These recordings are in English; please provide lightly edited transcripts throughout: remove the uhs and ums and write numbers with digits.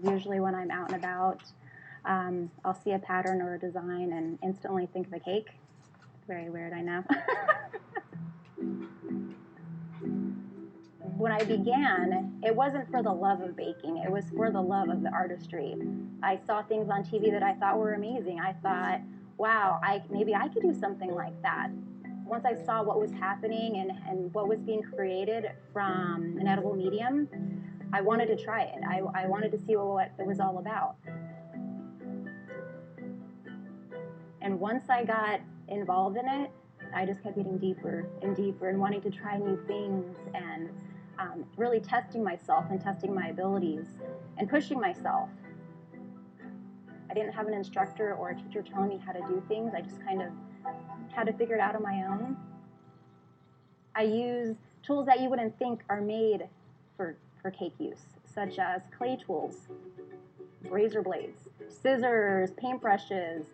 Usually when I'm out and about, I'll see a pattern or a design and instantly think of a cake. Very weird, I know. When I began, it wasn't for the love of baking, it was for the love of the artistry. I saw things on TV that I thought were amazing. I thought, wow, maybe I could do something like that. Once I saw what was happening and what was being created from an edible medium, I wanted to try it. I wanted to see what it was all about. And once I got involved in it, I just kept getting deeper and deeper and wanting to try new things and really testing myself and testing my abilities and pushing myself. I didn't have an instructor or a teacher telling me how to do things. I just kind of had to figure it out on my own. I use tools that you wouldn't think are made for cake use, such as clay tools, razor blades, scissors, paintbrushes.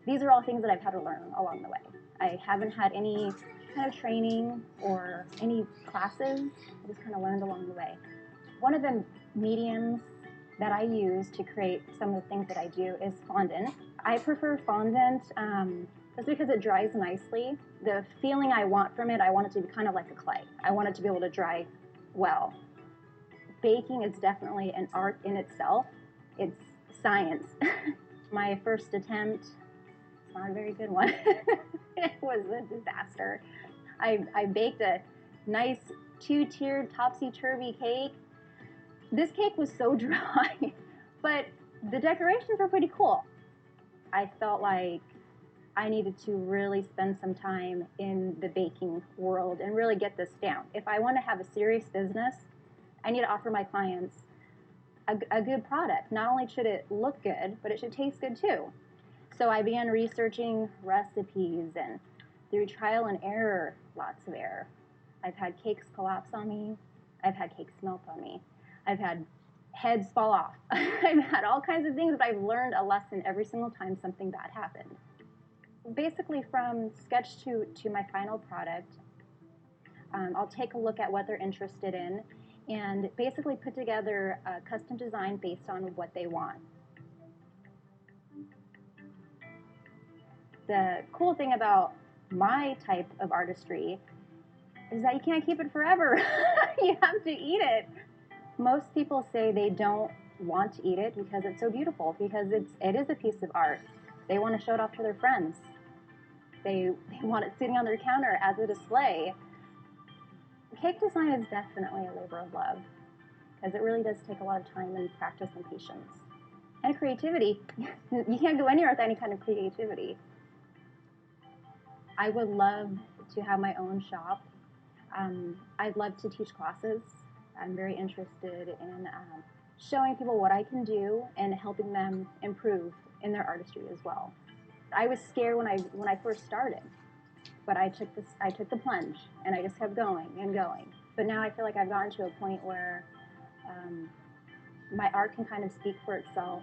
These are all things that I've had to learn along the way. I haven't had any kind of training or any classes. I just kind of learned along the way. One of the mediums that I use to create some of the things that I do is fondant. I prefer fondant just because it dries nicely. The feeling I want from it, I want it to be kind of like a clay. I want it to be able to dry well. Baking is definitely an art in itself. It's science. My first attempt, it's not a very good one. It was a disaster. I baked a nice 2-tiered topsy-turvy cake. This cake was so dry, but the decorations were pretty cool. I felt like I needed to really spend some time in the baking world and really get this down. If I want to have a serious business, I need to offer my clients a good product. Not only should it look good, but it should taste good too. So I began researching recipes, and through trial and error, lots of error. I've had cakes collapse on me. I've had cakes melt on me. I've had heads fall off. I've had all kinds of things, but I've learned a lesson every single time something bad happened. Basically, from sketch to my final product, I'll take a look at what they're interested in and basically put together a custom design based on what they want. The cool thing about my type of artistry is that you can't keep it forever. You have to eat it. Most people say they don't want to eat it because it's so beautiful, because it is a piece of art. They want to show it off to their friends. They want it sitting on their counter as a display. Cake design is definitely a labor of love because it really does take a lot of time and practice and patience. And creativity. You can't go anywhere without any kind of creativity. I would love to have my own shop. I'd love to teach classes. I'm very interested in showing people what I can do and helping them improve in their artistry as well. I was scared when I first started, but I took the plunge and I just kept going and going. But now I feel like I've gotten to a point where my art can kind of speak for itself.